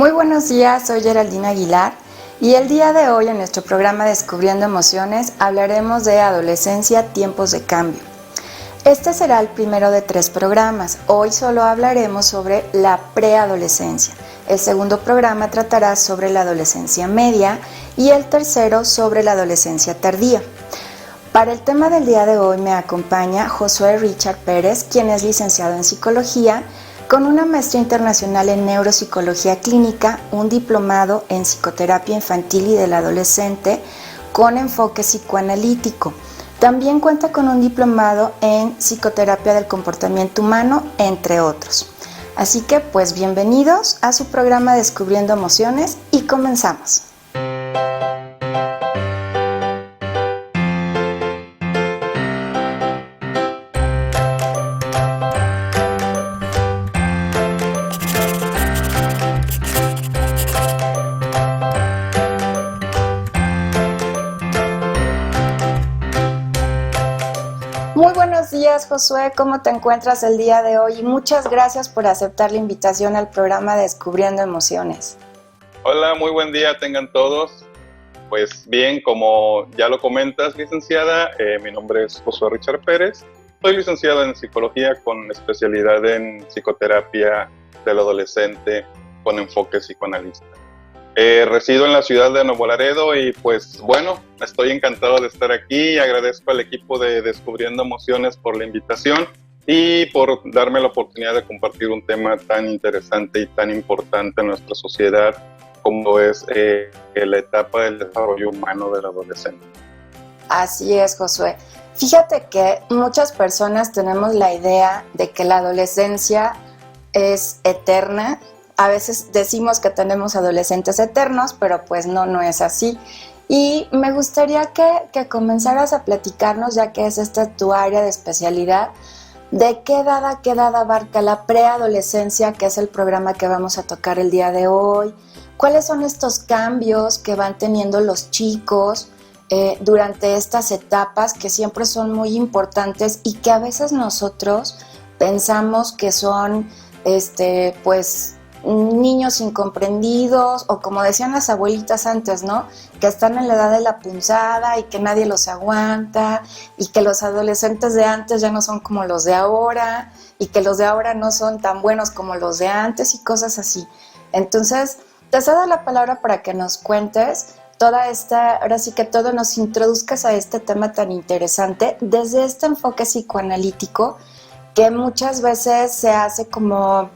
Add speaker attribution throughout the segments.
Speaker 1: Muy buenos días, soy Geraldine Aguilar y el día de hoy en nuestro programa Descubriendo Emociones hablaremos de adolescencia, tiempos de cambio. Este será el primero de 3 programas. Hoy solo hablaremos sobre la preadolescencia. El segundo programa tratará sobre la adolescencia media y el tercero sobre la adolescencia tardía. Para el tema del día de hoy me acompaña Josué Richard Pérez, quien es licenciado en Psicología, con una maestría internacional en Neuropsicología Clínica, un diplomado en Psicoterapia Infantil y del Adolescente con enfoque psicoanalítico. También cuenta con un diplomado en Psicoterapia del Comportamiento Humano, entre otros. Así que, pues, bienvenidos a su programa Descubriendo Emociones y comenzamos. Muy buenos días, Josué, ¿cómo te encuentras el día de hoy? Y muchas gracias por aceptar la invitación al programa Descubriendo Emociones.
Speaker 2: Hola, muy buen día tengan todos. Pues bien, como ya lo comentas, licenciada, mi nombre es Josué Richard Pérez. Soy licenciado en Psicología con especialidad en Psicoterapia del Adolescente con enfoque psicoanalista. Resido en la ciudad de Nuevo Laredo y pues bueno, estoy encantado de estar aquí y agradezco al equipo de Descubriendo Emociones por la invitación y por darme la oportunidad de compartir un tema tan interesante y tan importante en nuestra sociedad como es la etapa del desarrollo humano del adolescente.
Speaker 1: Así es, Josué. Fíjate que muchas personas tenemos la idea de que la adolescencia es eterna. A veces decimos que tenemos adolescentes eternos, pero pues no es así. Y me gustaría que comenzaras a platicarnos, ya que es esta tu área de especialidad, de qué edad a qué edad abarca la preadolescencia, que es el programa que vamos a tocar el día de hoy. ¿Cuáles son estos cambios que van teniendo los chicos durante estas etapas que siempre son muy importantes y que a veces nosotros pensamos que son pues niños incomprendidos o como decían las abuelitas antes, ¿no? Que están en la edad de la punzada y que nadie los aguanta y que los adolescentes de antes ya no son como los de ahora y que los de ahora no son tan buenos como los de antes y cosas así. Entonces, te cedo la palabra para que nos cuentes toda esta, ahora sí que todo nos introduzcas a este tema tan interesante desde este enfoque psicoanalítico que muchas veces se hace como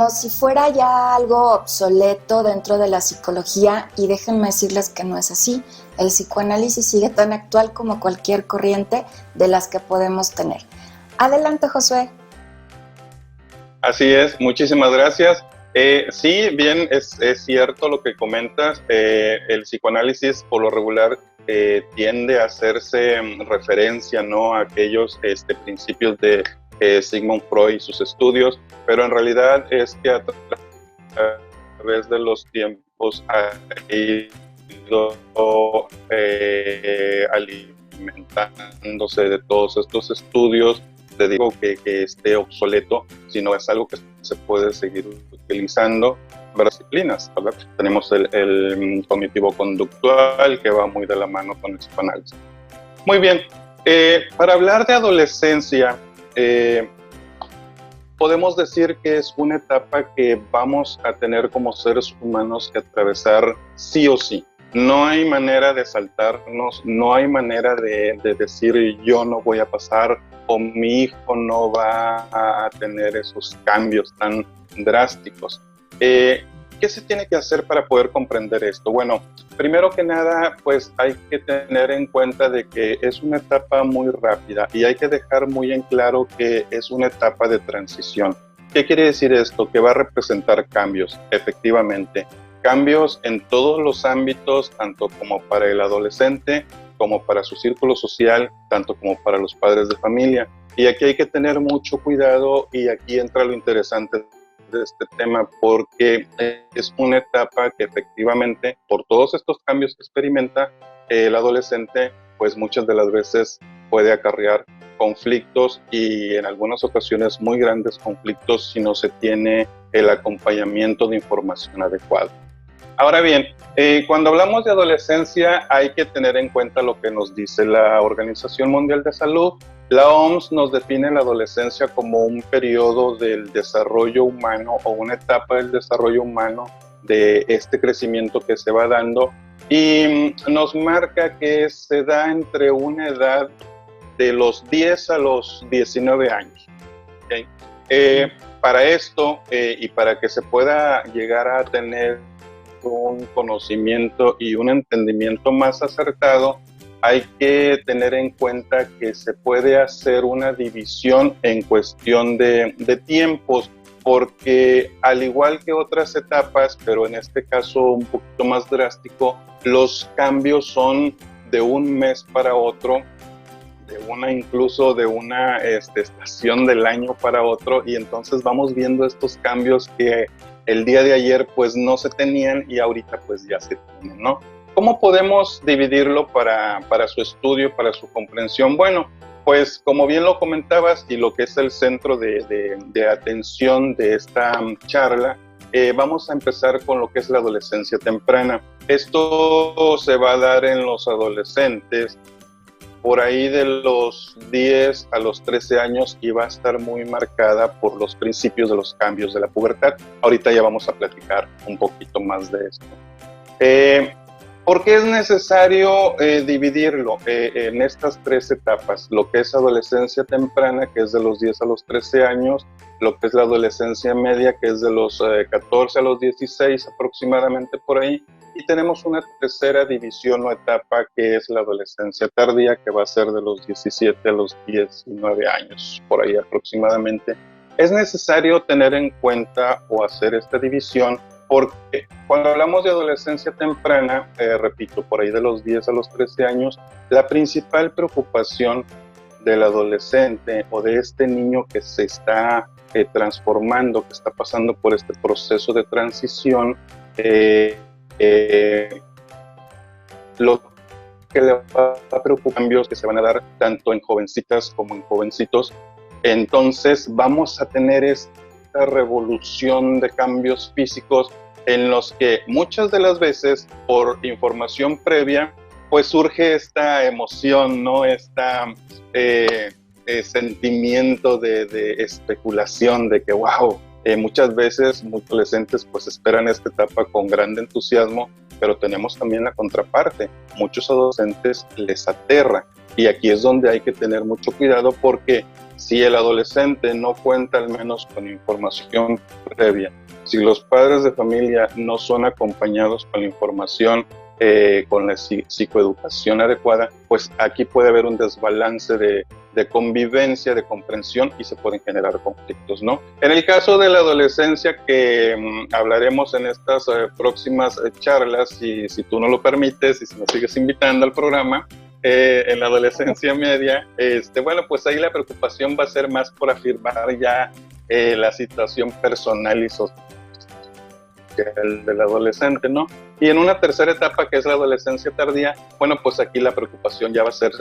Speaker 1: si fuera ya algo obsoleto dentro de la psicología, y déjenme decirles que no es así. El psicoanálisis sigue tan actual como cualquier corriente de las que podemos tener. Adelante, Josué.
Speaker 2: Así es, muchísimas gracias. Sí, bien, es cierto lo que comentas. El psicoanálisis por lo regular tiende a hacerse referencia, ¿no?, a aquellos principios de Sigmund Freud y sus estudios, pero en realidad es que a través de los tiempos ha ido alimentándose de todos estos estudios. Te digo que esté obsoleto, sino es algo que se puede seguir utilizando en varias disciplinas, ¿verdad? Tenemos el cognitivo-conductual, que va muy de la mano con el psicoanálisis. Muy bien, para hablar de adolescencia, podemos decir que es una etapa que vamos a tener como seres humanos que atravesar sí o sí. No hay manera de saltarnos, no hay manera de decir yo no voy a pasar o mi hijo no va a tener esos cambios tan drásticos. ¿Qué se tiene que hacer para poder comprender esto? Bueno, primero que nada, pues hay que tener en cuenta de que es una etapa muy rápida y hay que dejar muy en claro que es una etapa de transición. ¿Qué quiere decir esto? Que va a representar cambios, efectivamente. Cambios en todos los ámbitos, tanto como para el adolescente, como para su círculo social, tanto como para los padres de familia. Y aquí hay que tener mucho cuidado y aquí entra lo interesante de este tema, porque es una etapa que efectivamente, por todos estos cambios que experimenta el adolescente, pues muchas de las veces puede acarrear conflictos y en algunas ocasiones muy grandes conflictos si no se tiene el acompañamiento de información adecuada. Ahora bien, cuando hablamos de adolescencia hay que tener en cuenta lo que nos dice la Organización Mundial de Salud. La OMS nos define la adolescencia como un periodo del desarrollo humano o una etapa del desarrollo humano de este crecimiento que se va dando y nos marca que se da entre una edad de los 10 a los 19 años. ¿Okay? Para esto y para que se pueda llegar a tener un conocimiento y un entendimiento más acertado, hay que tener en cuenta que se puede hacer una división en cuestión de tiempos, porque al igual que otras etapas, pero en este caso un poquito más drástico, los cambios son de un mes para otro, incluso de una estación del año para otro, y entonces vamos viendo estos cambios que el día de ayer pues no se tenían y ahorita pues ya se tienen, ¿no? ¿Cómo podemos dividirlo para su estudio, para su comprensión? Bueno, pues como bien lo comentabas y lo que es el centro de atención de esta charla, vamos a empezar con lo que es la adolescencia temprana. Esto se va a dar en los adolescentes por ahí de los 10 a los 13 años y va a estar muy marcada por los principios de los cambios de la pubertad. Ahorita ya vamos a platicar un poquito más de esto. ¿Por qué es necesario dividirlo en estas tres etapas? Lo que es adolescencia temprana, que es de los 10 a los 13 años, lo que es la adolescencia media, que es de los 14 a los 16 aproximadamente por ahí, y tenemos una tercera división o etapa que es la adolescencia tardía, que va a ser de los 17 a los 19 años, por ahí aproximadamente. Es necesario tener en cuenta o hacer esta división porque cuando hablamos de adolescencia temprana, repito, por ahí de los 10 a los 13 años, la principal preocupación del adolescente o de este niño que se está transformando, que está pasando por este proceso de transición, lo que le va a preocupar, cambios que se van a dar tanto en jovencitas como en jovencitos. Entonces vamos a tener esta revolución de cambios físicos en los que muchas de las veces por información previa pues surge esta emoción, ¿no? Sentimiento de especulación de que wow, muchas veces muchos adolescentes pues esperan esta etapa con gran entusiasmo, pero tenemos también la contraparte. Muchos adolescentes les aterra y aquí es donde hay que tener mucho cuidado porque si el adolescente no cuenta al menos con información previa, si los padres de familia no son acompañados con la información, con la psicoeducación adecuada, pues aquí puede haber un desbalance de convivencia, de comprensión y se pueden generar conflictos, ¿no? En el caso de la adolescencia que hablaremos en estas próximas charlas, si tú no lo permites y si me sigues invitando al programa, en la adolescencia media, bueno, pues ahí la preocupación va a ser más por afirmar ya la situación personal y social del adolescente, ¿no? Y en una tercera etapa que es la adolescencia tardía, bueno, pues aquí la preocupación ya va a ser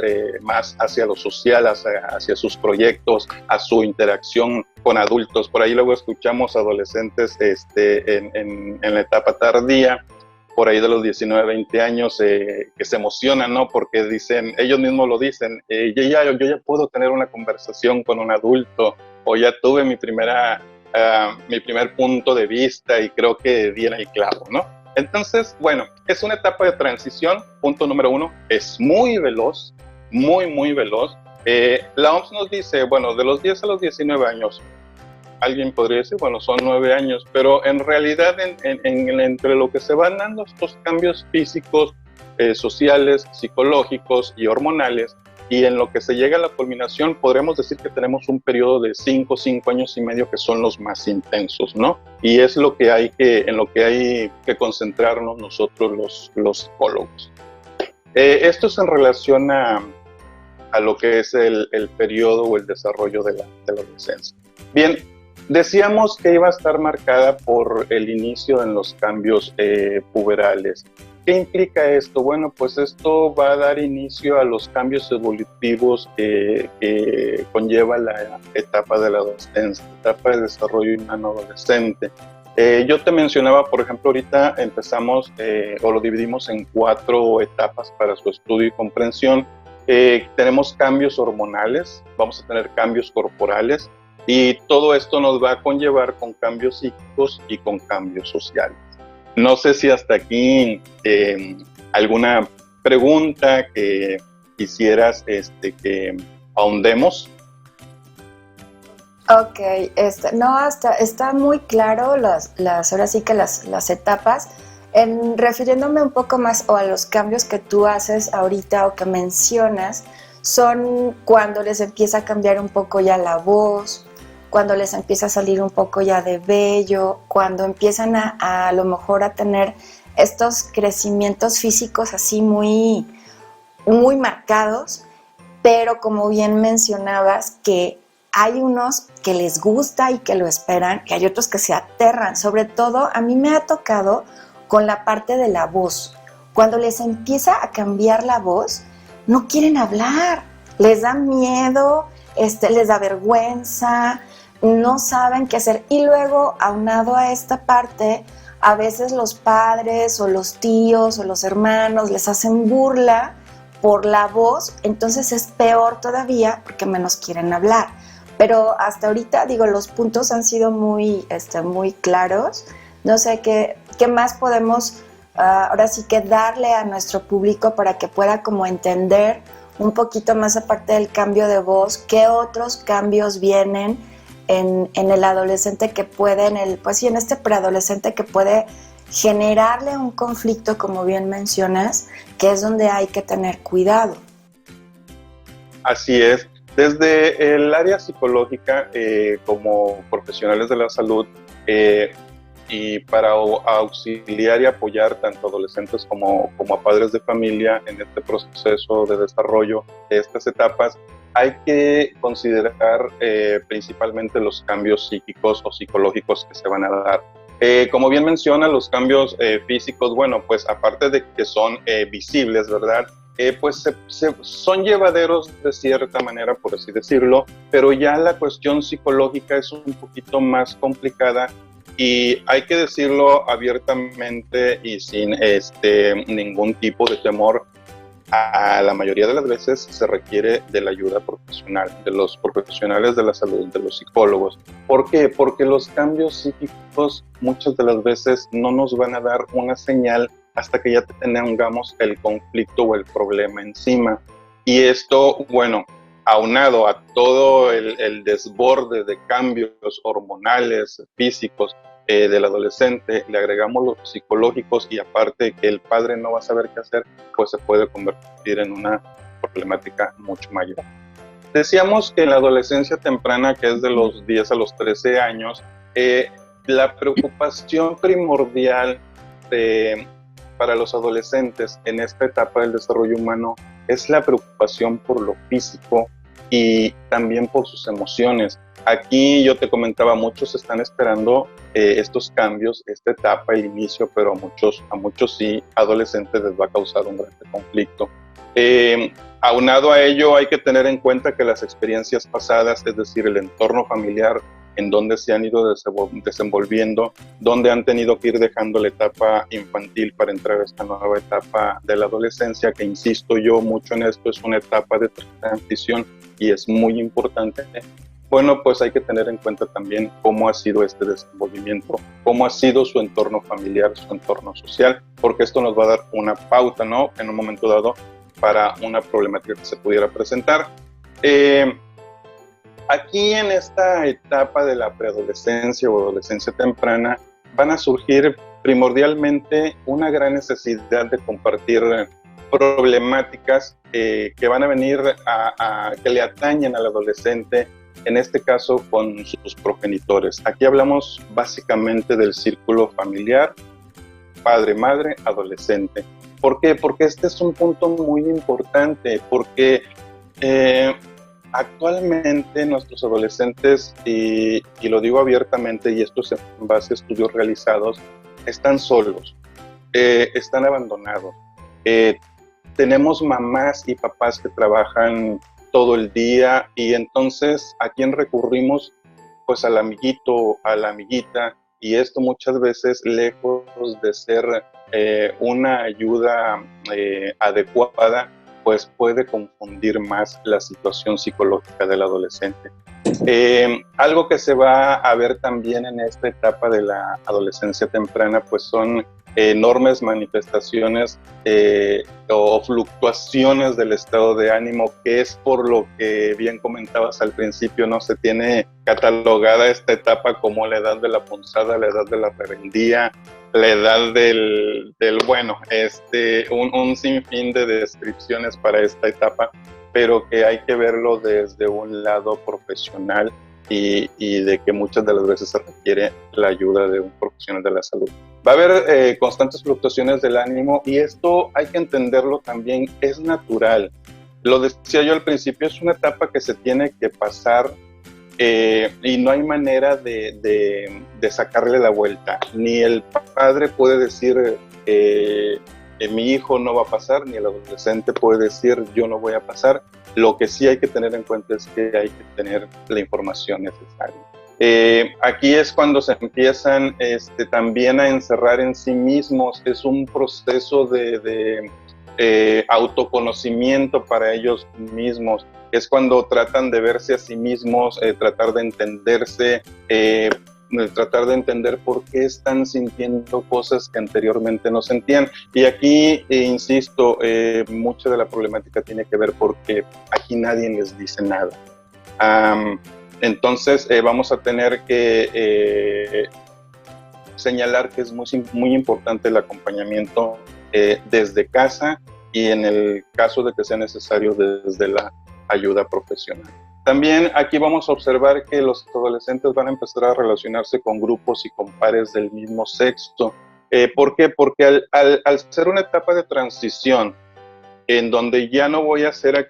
Speaker 2: más hacia lo social, hacia sus proyectos, a su interacción con adultos. Por ahí luego escuchamos adolescentes en la etapa tardía, por ahí de los 19, 20 años, que se emocionan, ¿no? Porque dicen, ellos mismos lo dicen, yo ya puedo tener una conversación con un adulto, o ya tuve mi primer punto de vista y creo que di en el clavo, ¿no? Entonces, bueno, es una etapa de transición, punto número 1, es muy veloz, muy veloz. La OMS nos dice, bueno, de los 10 a los 19 años, alguien podría decir, bueno, son 9 años, pero en realidad entre lo que se van dando estos cambios físicos, sociales, psicológicos y hormonales, y en lo que se llega a la culminación, podremos decir que tenemos un periodo de 5 años y medio que son los más intensos, ¿no? Y es en lo que hay que concentrarnos nosotros los psicólogos. Esto es en relación a lo que es el periodo o el desarrollo de la adolescencia. Bien, decíamos que iba a estar marcada por el inicio en los cambios puberales. ¿Qué implica esto? Bueno, pues esto va a dar inicio a los cambios evolutivos que conlleva la etapa de la adolescencia, etapa de desarrollo humano adolescente. Yo te mencionaba, por ejemplo, ahorita empezamos o lo dividimos en 4 etapas para su estudio y comprensión. Tenemos cambios hormonales, vamos a tener cambios corporales y todo esto nos va a conllevar con cambios psíquicos y con cambios sociales. No sé si hasta aquí alguna pregunta que quisieras que ahondemos.
Speaker 1: Ok, no, está muy claro ahora sí que las etapas. Refiriéndome un poco más o a los cambios que tú haces ahorita o que mencionas, son cuando les empieza a cambiar un poco ya la voz, cuando les empieza a salir un poco ya de vello, cuando empiezan a lo mejor a tener estos crecimientos físicos así muy, muy marcados, pero como bien mencionabas que hay unos que les gusta y que lo esperan, que hay otros que se aterran. Sobre todo, a mí me ha tocado con la parte de la voz. Cuando les empieza a cambiar la voz, no quieren hablar, les da miedo, les da vergüenza, no saben qué hacer. Y luego, aunado a esta parte, a veces los padres o los tíos o los hermanos les hacen burla por la voz, entonces es peor todavía porque menos quieren hablar. Pero hasta ahorita, digo, los puntos han sido muy claros. No sé qué más podemos ahora sí que darle a nuestro público para que pueda como entender un poquito más, aparte del cambio de voz, qué otros cambios vienen en el adolescente que puede, en este preadolescente que puede generarle un conflicto, como bien mencionas, que es donde hay que tener cuidado.
Speaker 2: Así es. Desde el área psicológica, como profesionales de la salud, y para auxiliar y apoyar tanto a adolescentes como a padres de familia en este proceso de desarrollo de estas etapas, hay que considerar principalmente los cambios psíquicos o psicológicos que se van a dar. Como bien menciona, los cambios físicos, bueno, pues aparte de que son visibles, ¿verdad? Pues son llevaderos de cierta manera, por así decirlo, pero ya la cuestión psicológica es un poquito más complicada y hay que decirlo abiertamente y sin ningún tipo de temor. A la mayoría de las veces se requiere de la ayuda profesional, de los profesionales de la salud, de los psicólogos. ¿Por qué? Porque los cambios psíquicos muchas de las veces no nos van a dar una señal hasta que ya tengamos el conflicto o el problema encima. Y esto, bueno, aunado a todo el desborde de cambios hormonales, físicos, del adolescente, le agregamos los psicológicos y aparte que el padre no va a saber qué hacer, pues se puede convertir en una problemática mucho mayor. Decíamos que en la adolescencia temprana, que es de los 10 a los 13 años, la preocupación primordial para los adolescentes en esta etapa del desarrollo humano es la preocupación por lo físico y también por sus emociones. Aquí yo te comentaba, muchos están esperando estos cambios, esta etapa, el inicio, pero a muchos sí, adolescentes les va a causar un gran conflicto. Aunado a ello, hay que tener en cuenta que las experiencias pasadas, es decir, el entorno familiar en donde se han ido desenvolviendo, donde han tenido que ir dejando la etapa infantil para entrar a esta nueva etapa de la adolescencia, que insisto yo mucho en esto, es una etapa de transición y es muy importante. Bueno, pues hay que tener en cuenta también cómo ha sido este desenvolvimiento, cómo ha sido su entorno familiar, su entorno social, porque esto nos va a dar una pauta, ¿no?, en un momento dado para una problemática que se pudiera presentar. Aquí en esta etapa de la preadolescencia o adolescencia temprana van a surgir primordialmente una gran necesidad de compartir problemáticas que van a venir que le atañen al adolescente, en este caso con sus progenitores. Aquí hablamos básicamente del círculo familiar, padre, madre, adolescente. ¿Por qué? Porque este es un punto muy importante, porque actualmente nuestros adolescentes, y lo digo abiertamente, y esto es en base a estudios realizados, están solos. están abandonados. Tenemos mamás y papás que trabajan todo el día y entonces ¿a quién recurrimos? Pues al amiguito, a la amiguita, y esto muchas veces, lejos de ser una ayuda adecuada, pues puede confundir más la situación psicológica del adolescente. Algo que se va a ver también en esta etapa de la adolescencia temprana, pues son enormes manifestaciones o fluctuaciones del estado de ánimo, que es por lo que bien comentabas al principio, no se tiene catalogada esta etapa como la edad de la punzada, la edad de la rebeldía, la edad del bueno, un sinfín de descripciones para esta etapa, pero que hay que verlo desde un lado profesional y de que muchas de las veces se requiere la ayuda de un profesional de la salud. Va a haber constantes fluctuaciones del ánimo y esto hay que entenderlo también, es natural. Lo decía yo al principio, es una etapa que se tiene que pasar y no hay manera de sacarle la vuelta. Ni el padre puede decir mi hijo no va a pasar, ni el adolescente puede decir yo no voy a pasar. Lo que sí hay que tener en cuenta es que hay que tener la información necesaria. Aquí es cuando se empiezan también a encerrar en sí mismos, es un proceso de autoconocimiento para ellos mismos, es cuando tratan de verse a sí mismos, tratar de entenderse, tratar de entender por qué están sintiendo cosas que anteriormente no sentían. Y aquí, insisto, mucha de la problemática tiene que ver porque aquí nadie les dice nada. Entonces vamos a tener que señalar que es muy importante el acompañamiento desde casa y en el caso de que sea necesario desde la ayuda profesional. También aquí vamos a observar que los adolescentes van a empezar a relacionarse con grupos y con pares del mismo sexo. ¿Por qué? Porque al ser una etapa de transición, en donde ya no voy a hacer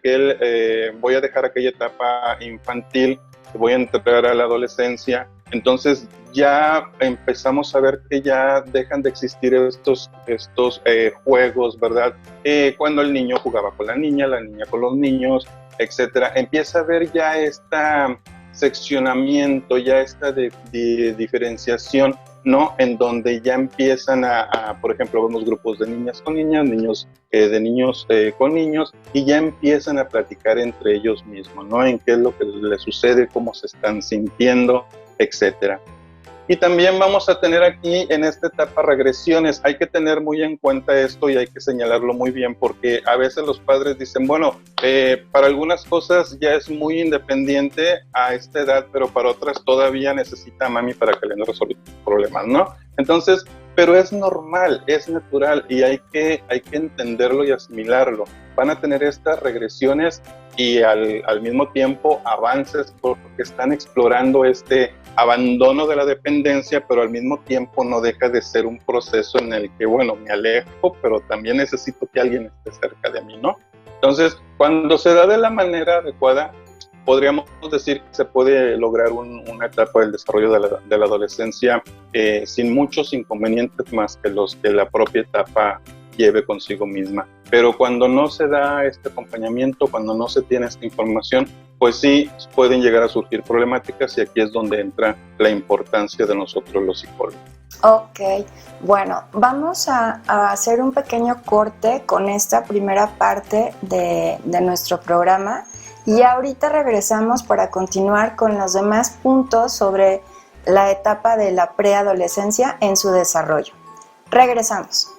Speaker 2: voy a dejar aquella etapa infantil, voy a entrar a la adolescencia, entonces ya empezamos a ver que ya dejan de existir estos juegos, ¿verdad? Cuando el niño jugaba con la niña con los niños, etcétera. Empieza a haber ya este seccionamiento, ya esta diferenciación, ¿no? En donde ya empiezan por ejemplo, vemos grupos de niñas con niñas, niños de niños con niños, y ya empiezan a platicar entre ellos mismos, ¿no? En qué es lo que les sucede, cómo se están sintiendo, etcétera. Y también vamos a tener aquí en esta etapa regresiones. Hay que tener muy en cuenta esto y hay que señalarlo muy bien porque a veces los padres dicen, bueno, para algunas cosas ya es muy independiente a esta edad, pero para otras todavía necesita a mami para que le resuelva problemas, ¿no? Entonces, pero es normal, es natural y hay que entenderlo y asimilarlo. Van a tener estas regresiones y al mismo tiempo avances porque están explorando este abandono de la dependencia, pero al mismo tiempo no deja de ser un proceso en el que, bueno, me alejo, pero también necesito que alguien esté cerca de mí, ¿no? Entonces, cuando se da de la manera adecuada, podríamos decir que se puede lograr una etapa del desarrollo de la adolescencia sin muchos inconvenientes más que los que la propia etapa lleve consigo misma. Pero cuando no se da este acompañamiento, cuando no se tiene esta información, pues sí pueden llegar a surgir problemáticas y aquí es donde entra la importancia de nosotros los psicólogos.
Speaker 1: Ok, bueno, vamos a hacer un pequeño corte con esta primera parte de nuestro programa y ahorita regresamos para continuar con los demás puntos sobre la etapa de la preadolescencia en su desarrollo. Regresamos.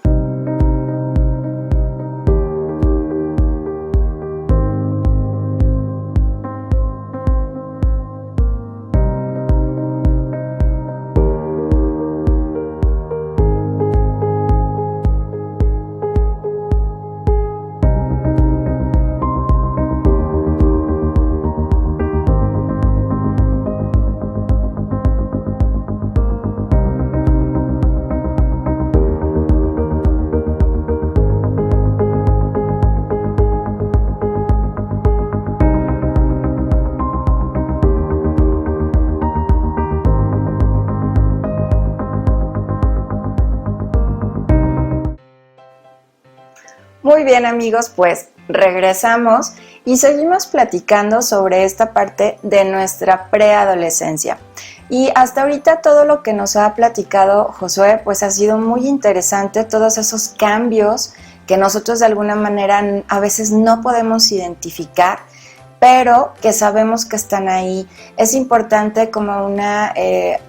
Speaker 1: Muy bien, amigos, pues regresamos y seguimos platicando sobre esta parte de nuestra preadolescencia. Y hasta ahorita todo lo que nos ha platicado Josué, pues ha sido muy interesante, todos esos cambios que nosotros de alguna manera a veces no podemos identificar, pero que sabemos que están ahí. Es importante como una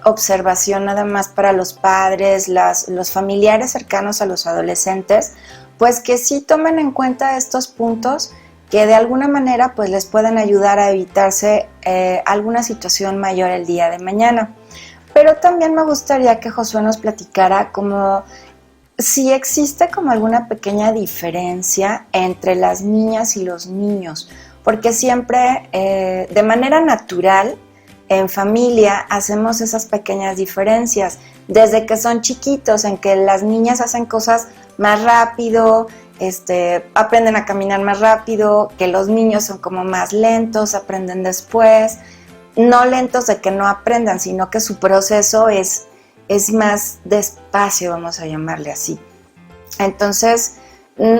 Speaker 1: observación nada más para los padres, los familiares cercanos a los adolescentes, pues que sí tomen en cuenta estos puntos que de alguna manera pues les pueden ayudar a evitarse alguna situación mayor el día de mañana. Pero también me gustaría que Josué nos platicara como si existe como alguna pequeña diferencia entre las niñas y los niños, porque siempre de manera natural en familia hacemos esas pequeñas diferencias, desde que son chiquitos, en que las niñas hacen cosas más rápido, aprenden a caminar más rápido, que los niños son como más lentos, aprenden después, no lentos de que no aprendan, sino que su proceso es más despacio, vamos a llamarle así. Entonces,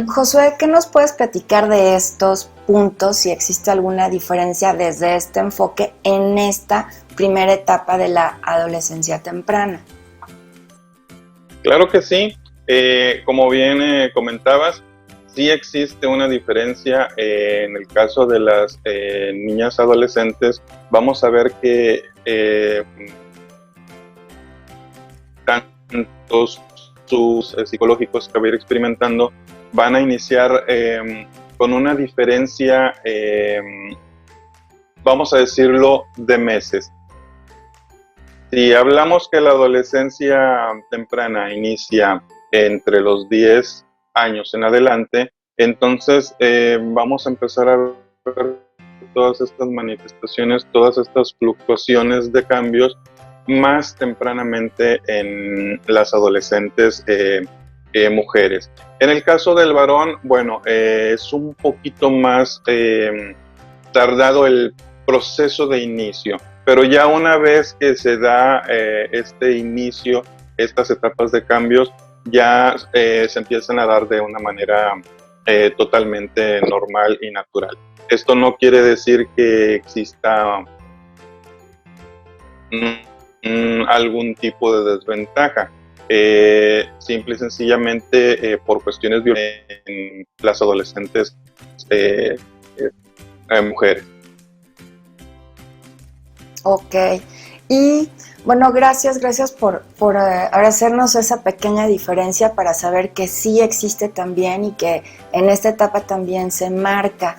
Speaker 1: Josué, ¿qué nos puedes platicar de estos puntos, si existe alguna diferencia desde este enfoque en esta primera etapa de la adolescencia temprana?
Speaker 2: Claro que sí. Como bien comentabas, sí existe una diferencia en el caso de las niñas adolescentes. Vamos a ver que tantos sus psicológicos que va a ir experimentando van a iniciar con una diferencia, vamos a decirlo, de meses. Si hablamos que la adolescencia temprana inicia entre los 10 años en adelante, entonces vamos a empezar a ver todas estas manifestaciones, todas estas fluctuaciones de cambios más tempranamente en las adolescentes mujeres. En el caso del varón, bueno, es un poquito más tardado el proceso de inicio, pero ya una vez que se da este inicio, estas etapas de cambios, ya se empiezan a dar de una manera totalmente normal y natural. Esto no quiere decir que exista algún tipo de desventaja. Simple y sencillamente por cuestiones biológicas en las adolescentes mujeres.
Speaker 1: Ok, y bueno, gracias por hacernos esa pequeña diferencia para saber que sí existe también y que en esta etapa también se marca.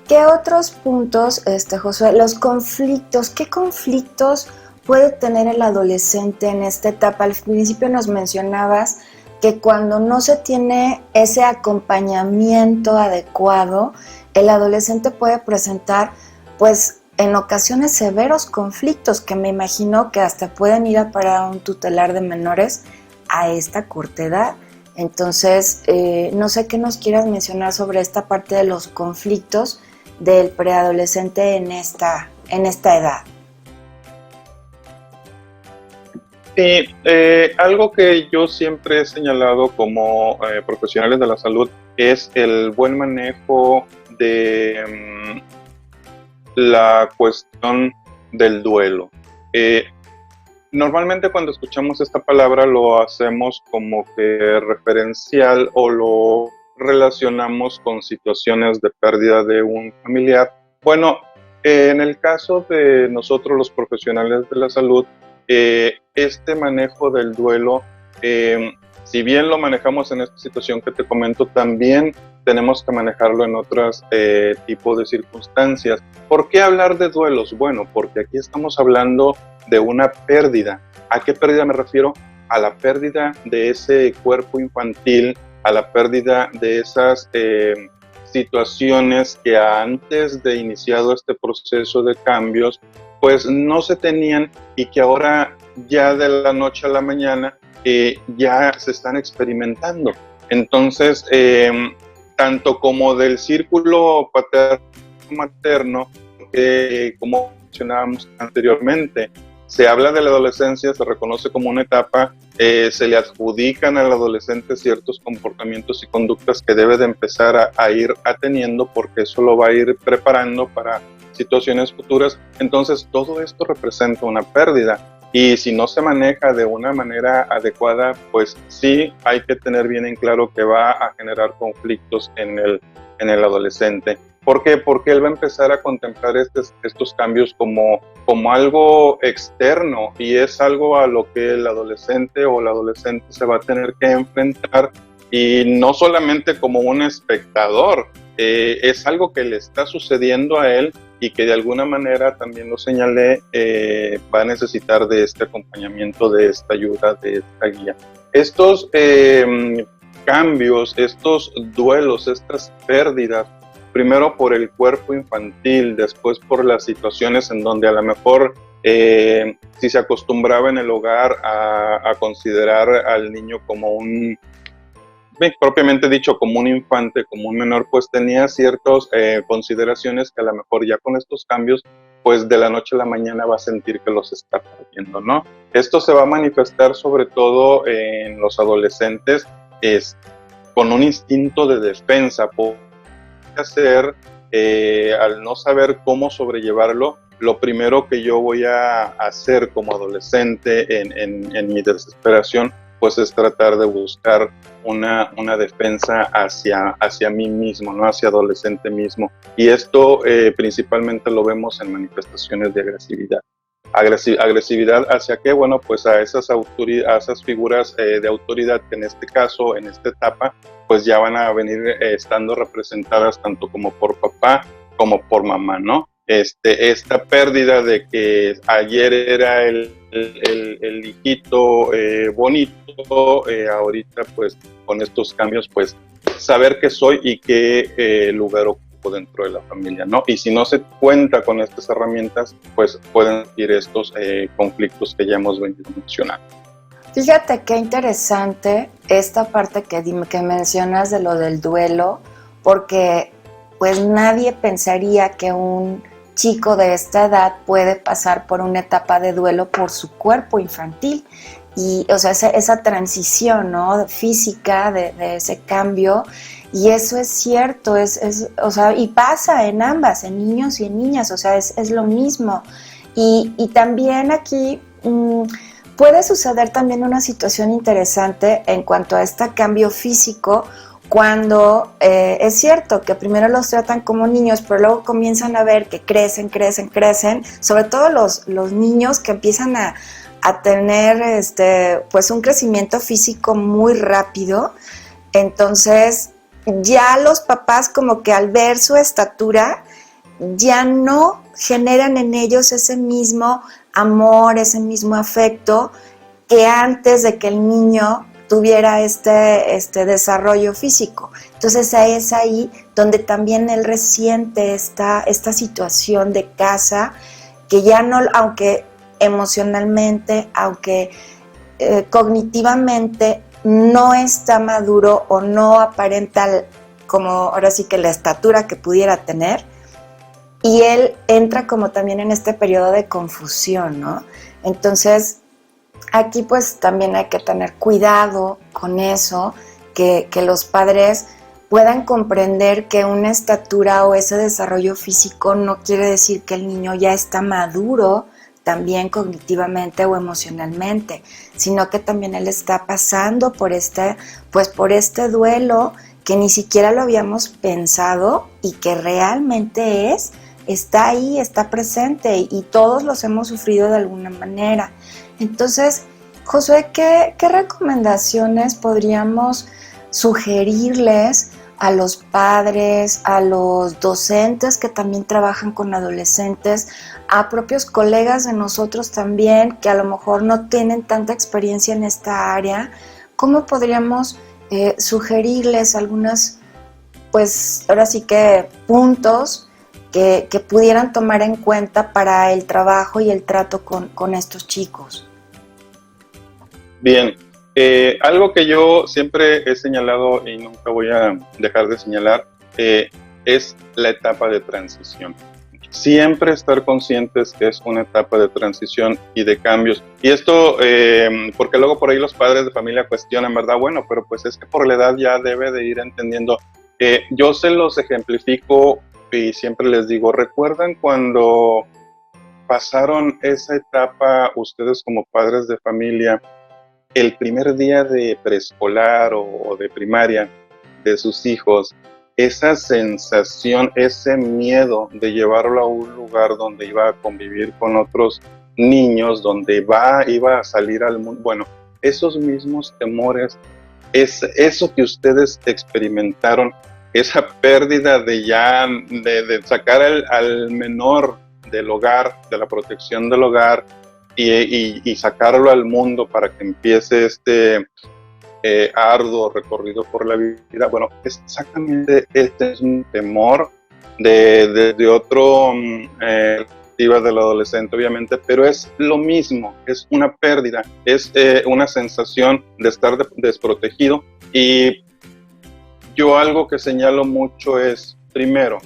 Speaker 1: ¿Qué otros puntos, Josué, los conflictos, qué conflictos puede tener el adolescente en esta etapa? Al principio nos mencionabas que cuando no se tiene ese acompañamiento adecuado, el adolescente puede presentar, pues, en ocasiones severos conflictos que me imagino que hasta pueden ir a parar a un tutelar de menores a esta corta edad. Entonces, no sé qué nos quieras mencionar sobre esta parte de los conflictos del preadolescente en esta edad.
Speaker 2: Sí, algo que yo siempre he señalado como profesionales de la salud es el buen manejo de la cuestión del duelo. Normalmente cuando escuchamos esta palabra lo hacemos como que referencial o lo relacionamos con situaciones de pérdida de un familiar. Bueno, en el caso de nosotros los profesionales de la salud, este manejo del duelo, si bien lo manejamos en esta situación que te comento, también tenemos que manejarlo en otros tipos de circunstancias. ¿Por qué hablar de duelos? Bueno, porque aquí estamos hablando de una pérdida. ¿A qué pérdida me refiero? A la pérdida de ese cuerpo infantil, a la pérdida de esas situaciones que antes de iniciado este proceso de cambios, pues no se tenían y que ahora ya de la noche a la mañana ya se están experimentando. Entonces, tanto como del círculo paterno-materno, como mencionábamos anteriormente, se habla de la adolescencia, se reconoce como una etapa se le adjudican al adolescente ciertos comportamientos y conductas que debe de empezar a ir teniendo, porque eso lo va a ir preparando para situaciones futuras. Entonces todo esto representa una pérdida, y si no se maneja de una manera adecuada, pues sí hay que tener bien en claro que va a generar conflictos en el adolescente. ¿Por qué? Porque él va a empezar a contemplar estos cambios como algo externo, y es algo a lo que el adolescente o la adolescente se va a tener que enfrentar, y no solamente como un espectador, es algo que le está sucediendo a él y que de alguna manera, también lo señalé, va a necesitar de este acompañamiento, de esta ayuda, de esta guía. Estos cambios, estos duelos, estas pérdidas, primero por el cuerpo infantil, después por las situaciones en donde a lo mejor si se acostumbraba en el hogar a considerar al niño como propiamente dicho, como un infante, como un menor, pues tenía ciertas consideraciones que a lo mejor ya con estos cambios, pues de la noche a la mañana va a sentir que los está perdiendo, ¿no? Esto se va a manifestar sobre todo en los adolescentes con un instinto de defensa. Por hacer, al no saber cómo sobrellevarlo, lo primero que yo voy a hacer como adolescente en mi desesperación, pues es tratar de buscar una defensa hacia mí mismo, ¿no? Hacia adolescente mismo. Y esto principalmente lo vemos en manifestaciones de agresividad. Agresividad hacia qué? Bueno, pues a esas figuras de autoridad que en este caso, en esta etapa, pues ya van a venir estando representadas tanto como por papá como por mamá, ¿no? Esta pérdida de que ayer era el hijito bonito, ahorita pues con estos cambios, pues saber qué soy y qué lugar ocupo dentro de la familia, ¿no? Y si no se cuenta con estas herramientas, pues pueden ir estos conflictos que ya hemos venido mencionando.
Speaker 1: Fíjate qué interesante esta parte que mencionas de lo del duelo, porque pues nadie pensaría que un chico de esta edad puede pasar por una etapa de duelo por su cuerpo infantil. Y, o sea, esa transición, ¿no? Física de ese cambio. Y eso es cierto, o sea, y pasa en ambas, en niños y en niñas, o sea, es lo mismo. Y también aquí puede suceder también una situación interesante en cuanto a este cambio físico, cuando es cierto que primero los tratan como niños, pero luego comienzan a ver que crecen, sobre todo los niños que empiezan a tener pues un crecimiento físico muy rápido. Entonces ya los papás, como que al ver su estatura, ya no generan en ellos ese mismo amor, ese mismo afecto que antes de que el niño tuviera este desarrollo físico. Entonces es ahí donde también él resiente esta situación de casa, que ya no, aunque emocionalmente, aunque cognitivamente no está maduro o no aparenta como ahora sí que la estatura que pudiera tener, y él entra como también en este periodo de confusión, ¿no? Entonces aquí pues también hay que tener cuidado con eso, que los padres puedan comprender que una estatura o ese desarrollo físico no quiere decir que el niño ya está maduro también cognitivamente o emocionalmente, sino que también él está pasando por este duelo que ni siquiera lo habíamos pensado y que realmente está ahí, está presente, y todos los hemos sufrido de alguna manera. Entonces, Josué, ¿qué recomendaciones podríamos sugerirles a los padres, a los docentes que también trabajan con adolescentes, a propios colegas de nosotros también, que a lo mejor no tienen tanta experiencia en esta área? ¿Cómo podríamos sugerirles algunas, pues ahora sí que puntos que pudieran tomar en cuenta para el trabajo y el trato con estos chicos?
Speaker 2: Bien, algo que yo siempre he señalado y nunca voy a dejar de señalar es la etapa de transición. siempre estar conscientes que es una etapa de transición y de cambios. Y esto, porque luego por ahí los padres de familia cuestionan, ¿verdad? Bueno, pero pues es que por la edad ya debe de ir entendiendo. Yo se los ejemplifico y siempre les digo, ¿recuerdan cuando pasaron esa etapa ustedes como padres de familia, el primer día de preescolar o de primaria de sus hijos, esa sensación, ese miedo de llevarlo a un lugar donde iba a convivir con otros niños, donde iba a salir al mundo? Bueno, esos mismos temores, eso que ustedes experimentaron, esa pérdida de sacar al menor del hogar, de la protección del hogar, y sacarlo al mundo para que empiece este arduo recorrido por la vida. Bueno, exactamente este es un temor de otro del adolescente, obviamente, pero es lo mismo, es una pérdida, es una sensación de estar desprotegido. Y yo algo que señalo mucho es, primero,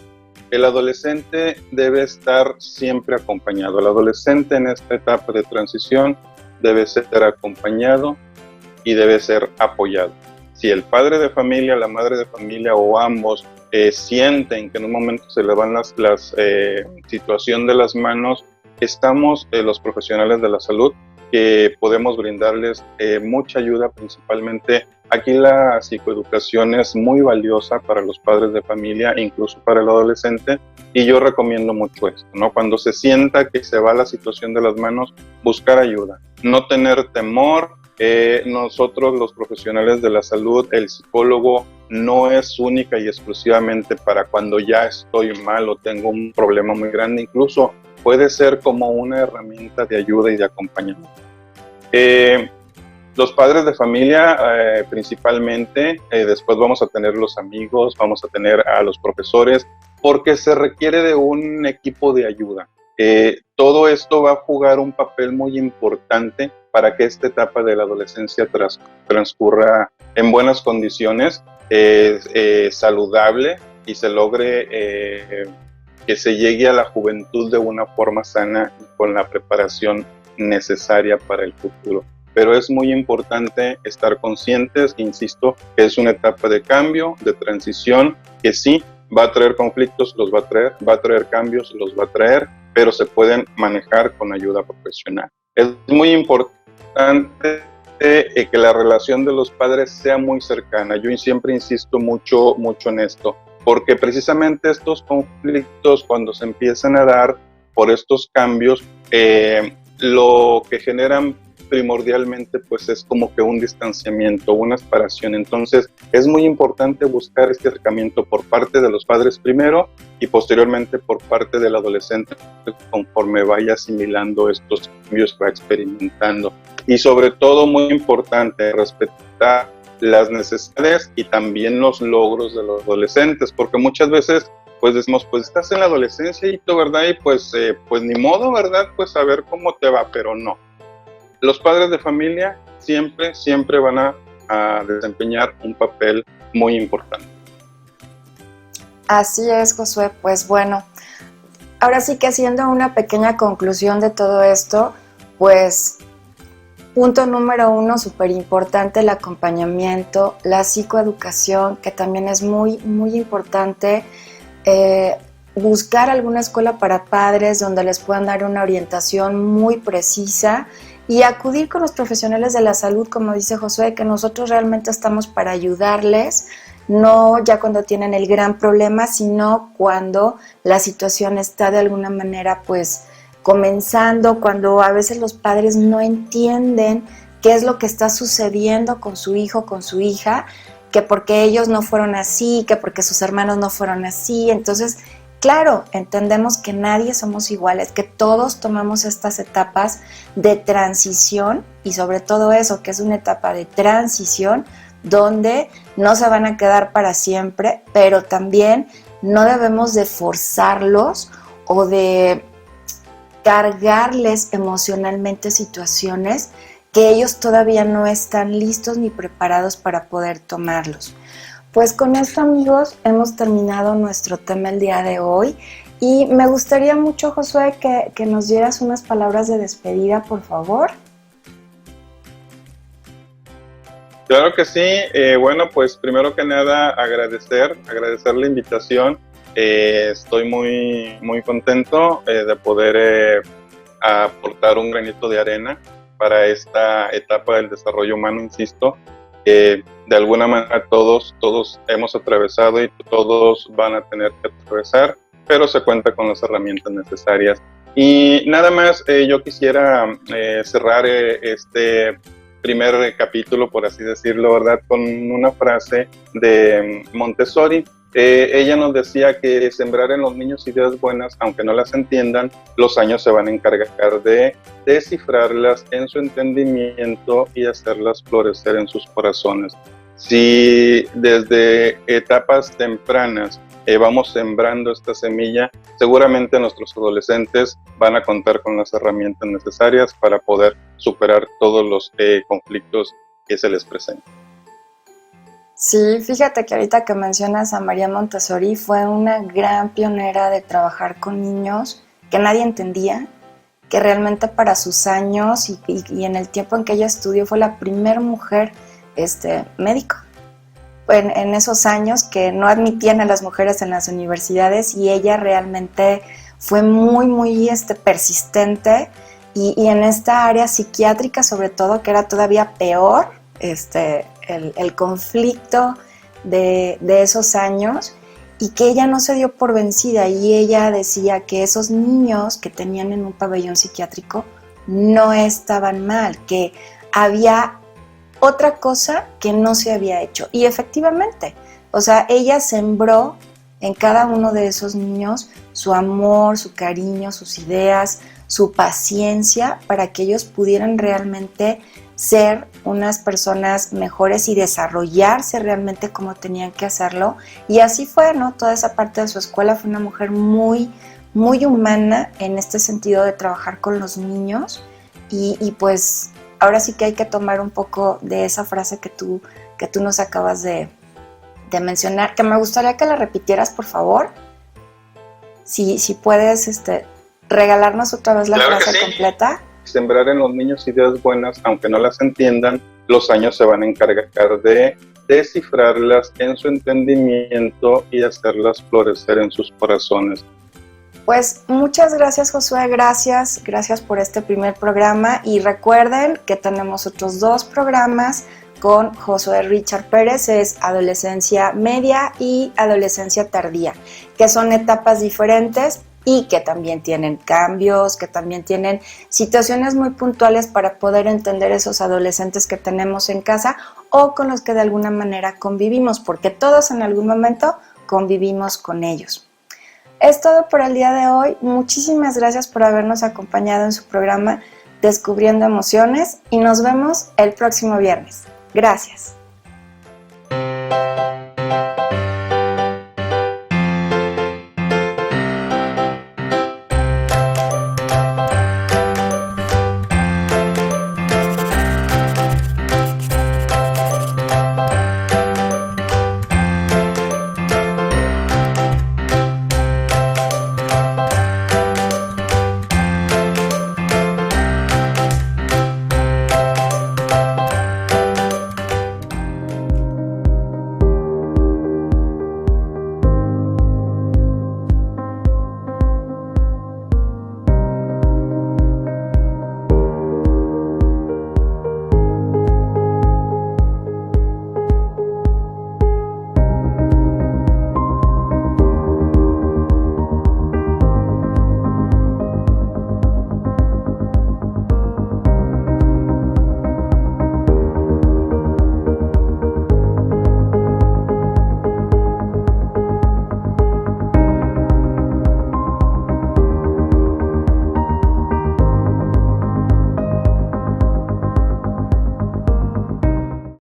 Speaker 2: el adolescente debe estar siempre acompañado. El adolescente en esta etapa de transición debe ser acompañado y debe ser apoyado. Si el padre de familia, la madre de familia o ambos sienten que en un momento se le van la situación de las manos, estamos los profesionales de la salud que podemos brindarles mucha ayuda. Principalmente aquí la psicoeducación es muy valiosa para los padres de familia, incluso para el adolescente, y yo recomiendo mucho esto, ¿no? Cuando se sienta que se va la situación de las manos, buscar ayuda, no tener temor. Nosotros los profesionales de la salud, el psicólogo no es única y exclusivamente para cuando ya estoy mal o tengo un problema muy grande, incluso puede ser como una herramienta de ayuda y de acompañamiento. Los padres de familia principalmente, después vamos a tener los amigos, vamos a tener a los profesores, porque se requiere de un equipo de ayuda. Todo esto va a jugar un papel muy importante para que esta etapa de la adolescencia transcurra en buenas condiciones, saludable, y se logre que se llegue a la juventud de una forma sana y con la preparación necesaria para el futuro. Pero es muy importante estar conscientes, insisto, que es una etapa de cambio, de transición, que sí va a traer conflictos, los va a traer cambios, los va a traer, pero se pueden manejar con ayuda profesional. Es muy importante que la relación de los padres sea muy cercana. Yo siempre insisto mucho en esto, porque precisamente estos conflictos, cuando se empiezan a dar por estos cambios, lo que generan primordialmente pues es como que un distanciamiento, una separación. Entonces es muy importante buscar este acercamiento por parte de los padres primero y posteriormente por parte del adolescente conforme vaya asimilando estos cambios que va experimentando. Y sobre todo, muy importante, respetar las necesidades y también los logros de los adolescentes, porque muchas veces pues decimos, pues estás en la adolescencia, ¿verdad? Y pues ni modo, ¿verdad? Pues a ver cómo te va, pero no. Los padres de familia siempre van a desempeñar un papel muy importante.
Speaker 1: Así es, Josué. Pues bueno, ahora sí que haciendo una pequeña conclusión de todo esto, pues punto número 1, súper importante, el acompañamiento, la psicoeducación, que también es muy, muy importante. Buscar alguna escuela para padres donde les puedan dar una orientación muy precisa y acudir con los profesionales de la salud, como dice Josué, que nosotros realmente estamos para ayudarles, no ya cuando tienen el gran problema, sino cuando la situación está de alguna manera pues comenzando, cuando a veces los padres no entienden qué es lo que está sucediendo con su hijo, con su hija, que porque ellos no fueron así, que porque sus hermanos no fueron así. Entonces, claro, entendemos que nadie somos iguales, que todos tomamos estas etapas de transición y sobre todo eso, que es una etapa de transición donde no se van a quedar para siempre, pero también no debemos de forzarlos o de cargarles emocionalmente situaciones que ellos todavía no están listos ni preparados para poder tomarlos. Pues con esto, amigos, hemos terminado nuestro tema el día de hoy. Y me gustaría mucho, Josué, que nos dieras unas palabras de despedida, por favor.
Speaker 2: Claro que sí. Bueno, pues primero que nada agradecer la invitación. Estoy muy contento de poder aportar un granito de arena para esta etapa del desarrollo humano, insisto, que de alguna manera todos hemos atravesado y todos van a tener que atravesar, pero se cuenta con las herramientas necesarias. Y nada más, yo quisiera cerrar este primer capítulo, por así decirlo, ¿verdad?, con una frase de Montessori. Ella nos decía que sembrar en los niños ideas buenas, aunque no las entiendan, los años se van a encargar de descifrarlas en su entendimiento y hacerlas florecer en sus corazones. Si desde etapas tempranas vamos sembrando esta semilla, seguramente nuestros adolescentes van a contar con las herramientas necesarias para poder superar todos los conflictos que se les presentan.
Speaker 1: Sí, fíjate que ahorita que mencionas a María Montessori, fue una gran pionera de trabajar con niños que nadie entendía, que realmente para sus años y en el tiempo en que ella estudió fue la primera mujer médico. En esos años que no admitían a las mujeres en las universidades, y ella realmente fue muy persistente, y en esta área psiquiátrica sobre todo, que era todavía peor el conflicto de esos años, y que ella no se dio por vencida, y ella decía que esos niños que tenían en un pabellón psiquiátrico no estaban mal, que había otra cosa que no se había hecho. Y efectivamente, o sea, ella sembró en cada uno de esos niños su amor, su cariño, sus ideas, su paciencia, para que ellos pudieran realmente ser unas personas mejores y desarrollarse realmente como tenían que hacerlo. Y así fue, ¿no? Toda esa parte de su escuela. Fue una mujer muy humana en este sentido de trabajar con los niños, y pues ahora sí que hay que tomar un poco de esa frase que tú nos acabas de mencionar, que me gustaría que la repitieras, por favor. Si puedes regalarnos otra vez la
Speaker 2: Claro
Speaker 1: frase completa.
Speaker 2: Sembrar en los niños ideas buenas, aunque no las entiendan, los años se van a encargar de descifrarlas en su entendimiento y hacerlas florecer en sus corazones.
Speaker 1: Pues muchas gracias, Josué, gracias por este primer programa, y recuerden que tenemos otros 2 programas con Josué Richard Pérez, es adolescencia media y adolescencia tardía, que son etapas diferentes y que también tienen cambios, que también tienen situaciones muy puntuales para poder entender esos adolescentes que tenemos en casa o con los que de alguna manera convivimos, porque todos en algún momento convivimos con ellos. Es todo por el día de hoy. Muchísimas gracias por habernos acompañado en su programa Descubriendo Emociones, y nos vemos el próximo viernes. Gracias.